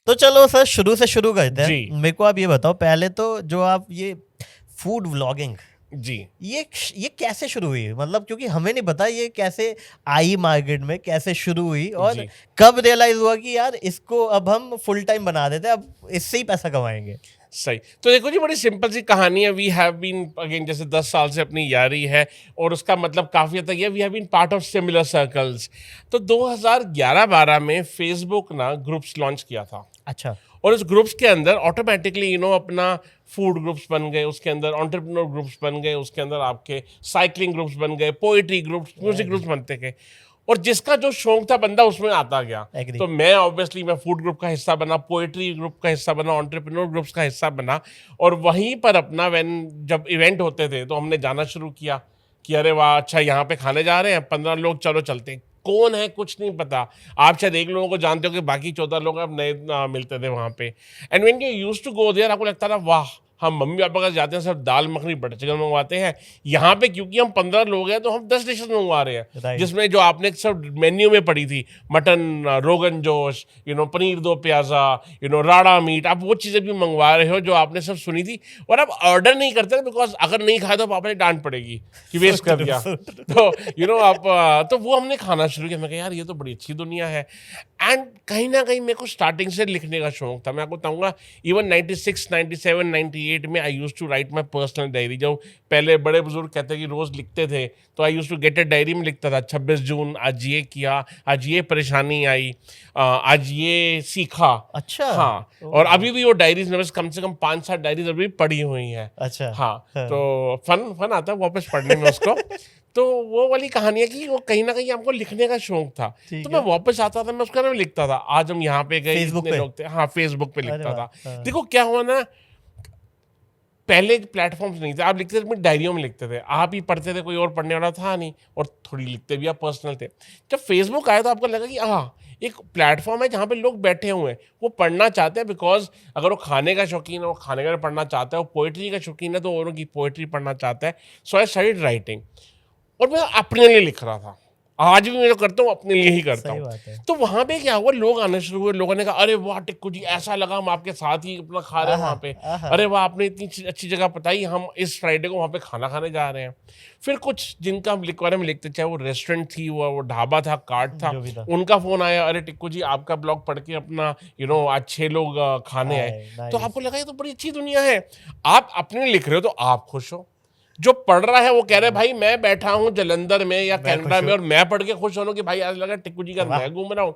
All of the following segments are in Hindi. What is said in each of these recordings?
तो चलो सर शुरू से शुरू करते हैं। जी। मेरे को आप ये बताओ पहले तो जो आप ये फूड व्लॉगिंग जी ये कैसे शुरू हुई, मतलब क्योंकि हमें नहीं पता ये कैसे आई मार्केट में, कैसे शुरू हुई और जी कब रियलाइज हुआ कि यार इसको अब हम फुल टाइम बना देते हैं, अब इससे ही पैसा कमाएंगे। सही। तो देखो जी, बड़ी सिंपल सी कहानी है। वी हैव बीन अगेन, जैसे 10 साल से अपनी यारी है और उसका मतलब काफ़ी हद तक ये, we have been part of similar circles. तो 2011-12 में फेसबुक ना ग्रुप्स लॉन्च किया था अच्छा। और उस ग्रुप्स के अंदर ऑटोमेटिकली अपना फूड ग्रुप्स बन गए, उसके अंदर एंटरप्रेन्योर ग्रुप्स बन गए, उसके अंदर आपके साइकिलिंग ग्रुप्स बन गए, पोइट्री ग्रुप्स, म्यूजिक ग्रुप्स बनते गए और जिसका जो शौक था बंदा उसमें आता गया। Agree. तो मैं ऑब्वियसली मैं फूड ग्रुप का हिस्सा बना, पोइट्री ग्रुप का हिस्सा बना, एंटरप्रेन्योर ग्रुप्स का हिस्सा बना और वहीं पर अपना जब इवेंट होते थे तो हमने जाना शुरू किया कि अरे वाह, अच्छा यहाँ पे खाने जा रहे हैं 15 लोग, चलो चलते हैं। कौन है कुछ नहीं पता, आप शायद एक लोगों को जानते हो कि बाकी 14 लोग अब नए मिलते थे वहाँ पे। And when you used to go there, आपको लगता था वाह, हम मम्मी पापा का जाते हैं सिर्फ दाल मखनी बटर चिकन मंगवाते हैं, यहाँ पे क्योंकि हम 15 लोग हैं तो हम 10 डिशेस मंगवा रहे हैं। Right. जिसमें जो आपने सब मेन्यू में पड़ी थी, मटन, रोगन जोश, पनीर दो प्याज़ा, राड़ा मीट, आप वो चीज़ें भी मंगवा रहे हो जो आपने सब सुनी थी और आप ऑर्डर नहीं करते बिकॉज अगर नहीं खाया तो पापा ने डांट पड़ेगी कि वेस्ट कर दिया। तो आप तो वो हमने खाना शुरू किया। मैं कहा यार ये तो बड़ी अच्छी दुनिया है। एंड कहीं ना कहीं मेरे को स्टार्टिंग से लिखने का शौक था। मैं आपको बताऊंगा, इवन 96, 97, 98 में I use to write my personal diary. जो पहले बड़े बुजुर्ग कहते हैं कि रोज़ लिखते थे, तो I use to get a diary में लिखता था 26 जून आज ये किया, आज ये परेशानी आई, आज ये सीखा। अच्छा। हाँ, और अभी भी वो डायरीज में बस कम से कम 5-7 डायरीज अभी पड़ी हुई हैं। अच्छा। हाँ, तो फन आता है वापस पढ़ने में उसको। तो वो वाली कहानी है कि वो कहीं ना कहीं हमको लिखने का शौक था, तो मैं वापस आता था, मैं उसके बारे में लिखता था। आज हम यहाँ पे गए, फेसबुक इतने पे? लोग थे। हाँ, फेसबुक पे अरे लिखता वाह, था। हाँ। देखो क्या हुआ ना, पहले प्लेटफॉर्म्स नहीं थे, आप लिखते थे अपनी डायरियों में लिखते थे, आप ही पढ़ते थे, कोई और पढ़ने वाला था नहीं, और थोड़ी लिखते भी आप पर्सनल थे। जब फेसबुक आया तो आपको लगा कि हाँ, एक प्लेटफॉर्म है जहाँ पे लोग बैठे हुए हैं, वो पढ़ना चाहते हैं। बिकॉज अगर वो खाने का शौकीन है वो खाने का पढ़ना चाहता है, वो पोइट्री का शौकीन है तो औरों की पोइट्री पढ़ना चाहता है। सो आई स्टार्टेड राइटिंग और मैं अपने लिए लिख रहा था। आज भी मैं जो करता हूँ अपने लिए ही करता सही हूँ। बात है। तो वहाँ पे क्या हुआ, लोग आने शुरू हुए, लोगों ने कहा अरे वाह टिक्कू जी, ऐसा लगा हम आपके साथ ही अपना खा रहे हैं वहाँ पे। आहा। अरे वाह, आपने इतनी अच्छी जगह बताई, हम इस फ्राइडे को वहाँ पे खाना खाने जा रहे हैं। फिर कुछ जिनका हम बारे में लिखते, चाहे वो रेस्टोरेंट थी, वो ढाबा था, कार्ट था, जो भी था। उनका फोन आया, अरे टिक्कू जी आपका ब्लॉग पढ़ के अपना आज 6 लोग खाने आए। तो नाइस। आपको लगा ये तो बड़ी अच्छी दुनिया है। आप अपने लिए लिख रहे हो तो आप खुश हो, जो पढ़ रहा है वो कह रहे भाई मैं बैठा हूँ जलंधर में या कनाडा में और मैं पढ़ के खुश हो कि भाई आज लगा टिक्कू जी का मैं घूम रहा हूँ।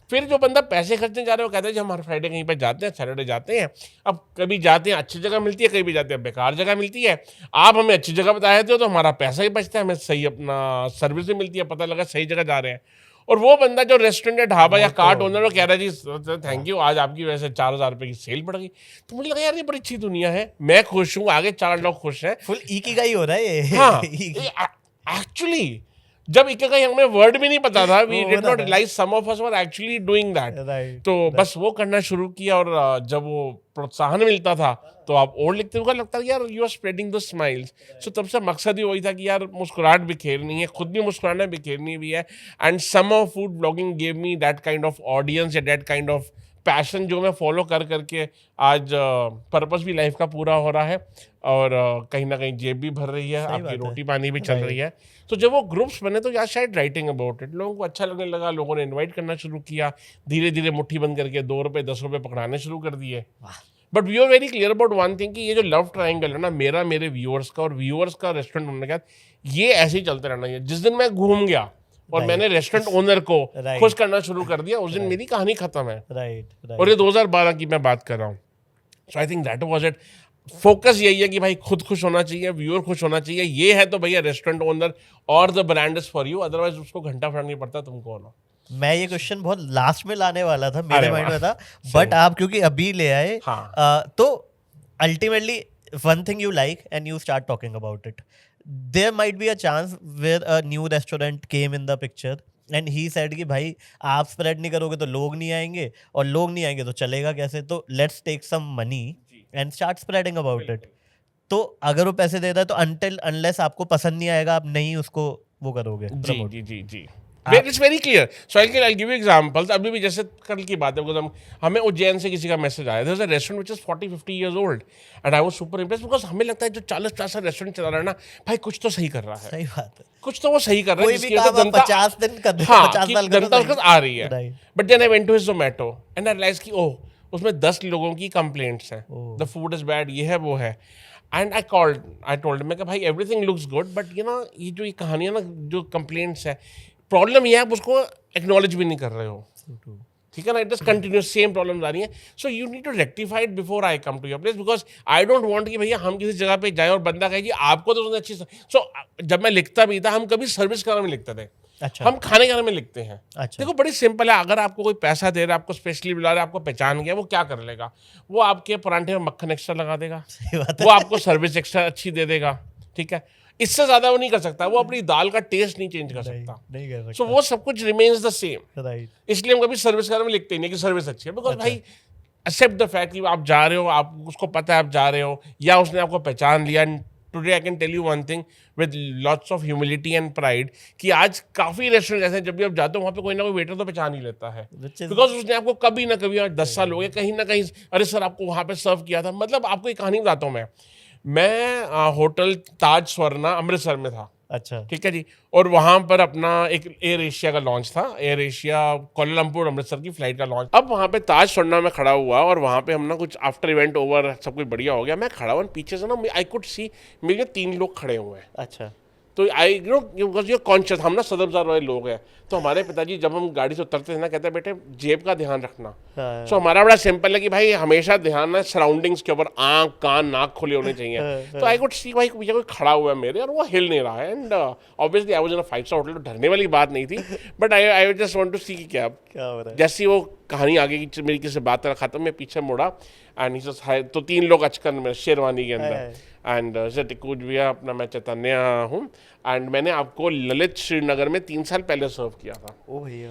फिर जो बंदा पैसे खर्चने जा रहे हैं वो कहते हैं जी हम हर फ्राइडे कहीं पे जाते हैं, सैटरडे जाते हैं। अब कभी जाते हैं अच्छी जगह मिलती है, कभी जाते हैं बेकार जगह मिलती है। आप हमें अच्छी जगह बता देते हो तो हमारा पैसा ही बचता है, हमें सही अपना सर्विस भी मिलती है, पता लगा सही जगह जा रहे हैं। और वो बंदा जो रेस्टोरेंट या ढाबा या कार्ट ओनर वो कह रहा है जी थैंक यू, आज आपकी वजह से 4,000 रुपये की सेल बढ़ गई। तो मुझे लगा यार ये बड़ी अच्छी दुनिया है, मैं खुश हूँ, आगे 4 लोग खुश हैं। फुल इकिगाई हो रहा है ये। हाँ, एक्चुअली जब इकिगाई हमें वर्ड भी नहीं पता था, we did not realise some of us were actually doing that. Right. तो बस वो करना शुरू किया और जब वो प्रोत्साहन मिलता था तो आप और लिखते हुए लगता है यार you are spreading the smiles. So तब से मकसद ही वही था कि यार मुस्कुराहट बिखेरनी है, खुद भी मुस्कुराना बिखेरनी भी है। And some of food blogging gave me that kind of audience या दैट काइंड ऑफ पैशन जो मैं फॉलो कर करके आज पर्पस भी लाइफ का पूरा हो रहा है और कहीं ना कहीं जेब भी भर रही है, सही आपकी बात है। रोटी पानी भी चल रही है। तो जब वो ग्रुप्स बने तो यार शायद राइटिंग अबाउट इट लोगों को अच्छा लगने लगा, लोगों ने इनवाइट करना शुरू किया, धीरे धीरे मुट्ठी बंद करके 2 रुपये 10 रुपये पकड़ाने शुरू कर दिए। But we are very clear about one thing कि ये जो लव ट्रायंगल है ना, मेरा, मेरे व्यूअर्स का और व्यूअर्स का रेस्टोरेंट होने के बाद, ये ऐसे ही चलते रहना है। जिस दिन मैं घूम गया और मैंने रेस्टोरेंट ओनर को खुश करना शुरू कर दिया, उस दिन मेरी कहानी खत्म है। राइट। और ये 2012 की मैं बात कर रहा हूँ। So I think that was it. Focus यही है कि भाई खुद खुश होना चाहिए, व्यूअर खुश होना चाहिए। ये है तो भैया रेस्टोरेंट ओनर और the brand is for you, otherwise उसको घंटा फर्क नहीं पड़ता तुम कौन हो। मैं ये क्वेश्चन बहुत लास्ट में लाने वाला था, मेरे अरे माइंड में वाह, था, बट आप क्योंकि अभी ले आए, हाँ। तो ultimately one thing you like and you start talking about it, there might be a chance where a new restaurant came in the picture and he said कि भाई आप स्प्रेड नहीं करोगे तो लोग नहीं आएंगे और लोग नहीं आएंगे तो चलेगा कैसे, तो let's take some money and start spreading about it. तो अगर वो पैसे दे रहा है तो अनटिल अनलेस आपको पसंद नहीं आएगा आप नहीं उसको वो करोगे जी promote। जी जी जी it's very clear. So I give you examples. अभी भी जैसे कल की बात है, बिकॉज हमें उज्जैन से किसी का मैसेज आया, there is a restaurant which is 40-50 years old and I was super impressed, because हमें लगता है जो 40-50 साल रेस्टोरेंट चला रहा है ना भाई, कुछ तो सही कर रहा है, सही बात है. कुछ तो वो सही कर रहा है कोई भी जिसकी वजह काम से आप जनता 50 दिन कर दो, हाँ 50 कि साल कर जनता दो, उसके साथ आ रही है. Right. But then I went to his Zomato and I realise कि ओह उसमें 10 लोगों की कंप्लेंट्स हैं, द फूड इज बैड, ये है वो है. एंड आई टोल्ड मैं कि भाई everything looks good, but you know ये जो ये कहानियां ना, जो कंप्लेंट्स है, प्रॉब्लम ये है आप उसको एक्नॉलेज भी नहीं कर रहे हो. ठीक है ना, it is continuous same problem आ रही है. So you need to rectify it before I come to your place, because I don't want कि भैया हम किसी जगह पे जाए और बंदा कहे कि आपको तो अच्छी. सो जब मैं लिखता भी था, हम कभी सर्विस के बारे में लिखते थे, अच्छा. हम खाने के बारे में लिखते हैं. अच्छा. देखो बड़ी सिंपल है, अगर आपको कोई पैसा दे रहा है, आपको स्पेशली बुला रहा है, आपको पहचान गया, वो क्या कर लेगा? वो आपके परांठे में मक्खन एक्स्ट्रा लगा देगा, सही बात है. वो आपको सर्विस एक्स्ट्रा अच्छी दे देगा. ठीक है, इससे ज्यादा वो नहीं कर सकता, वो अपनी दाल का टेस्ट नहीं चेंज कर सकता. नहीं कर सो सकता. वो सब कुछ रिमेन्स द सेम. राइट. इसलिए हम कभी सर्विस के बारे में लिखते ही नहीं कि सर्विस अच्छी है, बिकॉज भाई एक्सेप्ट द फैक्ट कि आप जा रहे हो, आप उसको पता है आप जा रहे हो, या उसने आपको पहचान लिया. Today I can tell you one thing with lots of humility and pride कि आज काफ़ी रेस्टोरेंट ऐसे हैं, जब भी आप जाते हो वहाँ पे कोई ना कोई वेटर तो पहचान ही लेता है, बिकॉज उसने आपको कभी ना कभी, 10 साल हो गए, कहीं ना कहीं अरे सर आपको वहाँ पे सर्व किया था. मतलब आपको एक कहानी बताता हूँ मैं होटल ताज स्वर्णा अमृतसर में था. अच्छा. ठीक है जी, और वहाँ पर अपना एक एयर एशिया का लॉन्च था, एयर एशिया कोलमपुर अमृतसर की फ्लाइट का लॉन्च. अब वहाँ पे ताज स्वर्णा में खड़ा हुआ और वहाँ पे हम ना कुछ आफ्टर इवेंट ओवर सब कुछ बढ़िया हो गया, मैं खड़ा हुआ पीछे से ना, आई कुड सी मेरे 3 लोग खड़े हुए हैं. अच्छा. तो I know because you're conscious, हम ना सदर बाजार वाले लोग हैं, तो हमारे पिताजी जब हम गाड़ी से उतरते थे ना, कहते हैं बेटे जेब का ध्यान रखना. सो हमारा बड़ा सिंपल है कि भाई हमेशा ध्यान ना सराउंडिंग्स के ऊपर, आँख कान नाक खुले होने चाहिए. तो आई कुड सी भाई पीछे कोई खड़ा हुआ है मेरे और वो हिल नहीं रहा है. And obviously I was in a 5 star hotel, तो डरने वाली बात नहीं थी, but I just want to see कि क्या हो रहा है. जैसी वो कहानी आगे की मेरी किसी बात का खत्म, मैं पीछे मुड़ा एंड ही हाय, तो 3 लोग अचकन में शेरवानी के अंदर. एंड टिक्कू भैया अपना, मैं चैतन्य हूँ एंड मैंने आपको ललित श्रीनगर में 3 साल पहले सर्व किया था. ओ भैया.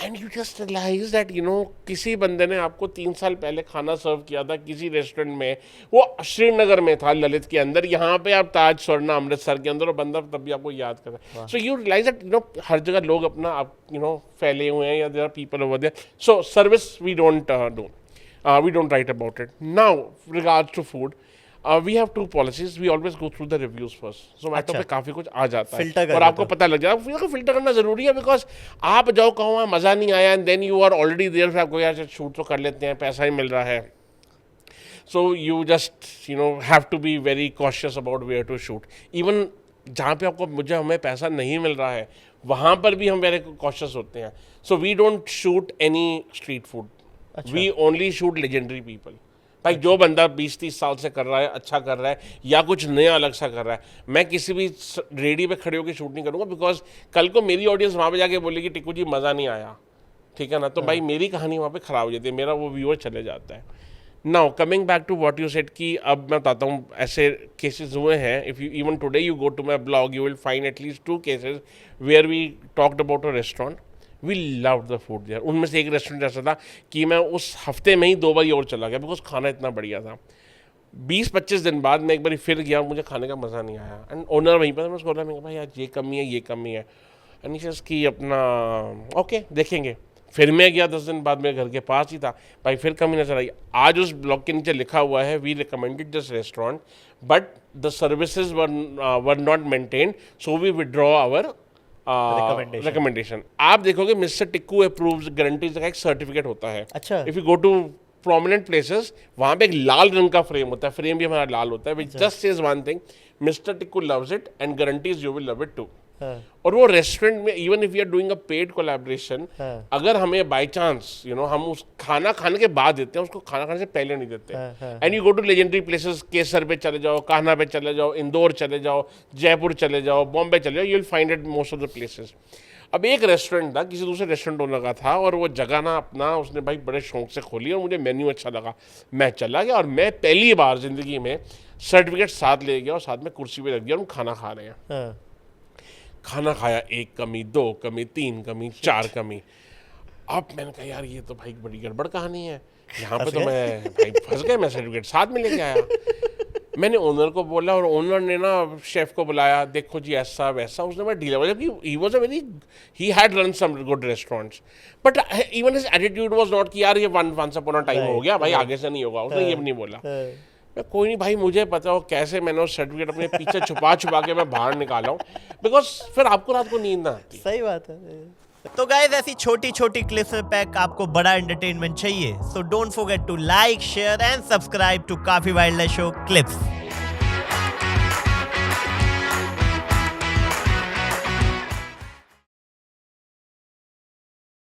And you just realise that you know किसी बंदे ने आपको 3 साल पहले खाना सर्व किया था किसी रेस्टोरेंट में, वो श्रीनगर में था ललित के अंदर, यहाँ पे आप ताज स्वर्णा अमृतसर के अंदर, और बंदा तब भी आपको याद कर रहा है. So you realise that you know हर जगह लोग अपना आप यू नो फैले हुए हैं, या there are people over there. So service we don't do, we don't write about it. Now, regards to food, we have 2 policies. We always go through the reviews first. Zomato पे काफ़ी कुछ आ जाता है Filter कर और लेते आपको पता लग जाता है. फिल्टर करना ज़रूरी है, बिकॉज आप जाओ कहो वहाँ मज़ा नहीं आया and then you are already there, फिर आपको यार शूट तो कर लेते हैं, पैसा ही मिल रहा है. So you just you know have to be very cautious about where to shoot. Even जहाँ पे आपको हमें पैसा नहीं मिल रहा है, वहाँ पर भी हम वेरी कॉशियस होते हैं. So we don't shoot any street food, we only shoot legendary people. भाई जो बंदा 20-30 साल से कर रहा है, अच्छा कर रहा है, या कुछ नया अलग सा कर रहा है, मैं किसी भी रेडी पे खड़े होकर शूट नहीं करूँगा, बिकॉज कल को मेरी ऑडियंस वहाँ पे जाके बोलेगी टिक्कू जी मज़ा नहीं आया. ठीक है ना, तो भाई मेरी कहानी वहाँ पे ख़राब हो जाती है, मेरा वो व्यूअर चले जाता है. Now coming back to what you said कि अब मैं बताता हूँ ऐसे केसेस हुए हैं. If you even today you go to my blog you will find at least 2 cases where we talked about a restaurant. We love the food there. उनमें से एक रेस्टोरेंट ऐसा था कि मैं उस हफ्ते में ही 2 बार और चला गया, बिकॉज खाना इतना बढ़िया था. 20-25 दिन बाद मैं एक बार फिर गया, मुझे खाने का मज़ा नहीं आया. एंड ओनर वहीं पर, मैं उसको बोला, मैं भाई यार ये कमी है, ये कमी है. एंड जस्ट कि अपना ओके देखेंगे. फिर मैं गया 10 दिन बाद, मेरे घर के पास ही था, भाई फिर कमी नजर आई. आज उस ब्लॉग के नीचे लिखा हुआ है we recommended this restaurant but the services were not maintained, so we withdraw our recommendation. आप देखोगे मिस्टर टिक्कू अप्रूव्स गारंटीज का एक सर्टिफिकेट होता है. अच्छा. If you go to prominent places, वहाँ पे एक लाल रंग का फ्रेम होता है, फ्रेम भी हमारा लाल होता है, which just says one thing, mister Tikku loves it and guarantees you will love it too. और वो रेस्टोरेंट में even if you are doing a paid collaboration, अगर हमें बाय चांस यू नो हम उस खाना खाने के बाद देते हैं, उसको खाना खाने से पहले नहीं देते. And you go to legendary places, केसर पे चले जाओ, कान्हा पे चले जाओ, इंदौर चले जाओ, जयपुर चले जाओ, बॉम्बे चले जाओ, you will find it most of the places. अब एक रेस्टोरेंट था, किसी दूसरे रेस्टोरेंट ओनर का था, और वो जगह ना अपना उसने भाई बड़े शौक से खोली, और मुझे मेन्यू अच्छा लगा, मैं चला गया. और मैं पहली बार ज़िंदगी में सर्टिफिकेट साथ ले गया और साथ में कुर्सी पे रख दिया और हम खाना खा रहे हैं. खाना खाया, 1 कमी, 2 कमी, 3 कमी, 4 कमी. अब मैंने कहा यार ये तो भाई बड़ी गड़बड़ कहानी है, यहाँ पे तो मैं भाई फंस गया. मैं सर्टिफिकेट साथ में लेके आया. मैंने ओनर को बोला और ओनर ने ना शेफ को बुलाया, देखो जी ऐसा वैसा, उसने मैं डील, जबकि he was a very, he had run some good restaurants, but even his attitude was not कि यार ये वंस अपॉन अ टाइम हो गया भाई, आगे से नहीं होगा, उसने ये भी नहीं बोला। मैं कोई नहीं भाई, मुझे पता हो कैसे मैंने उस सर्टिफिकेट अपने पीछे छुपा के मैं बाहर निकाला हूँ, बिकॉज फिर आपको रात को नींद ना आती। सही बात है। तो गाइस ऐसी छोटी छोटी क्लिप्स में पैक आपको बड़ा एंटरटेनमेंट चाहिए, so don't forget to like, share and subscribe to काफी वाइल्ड लाइफ शो क्लिप्स।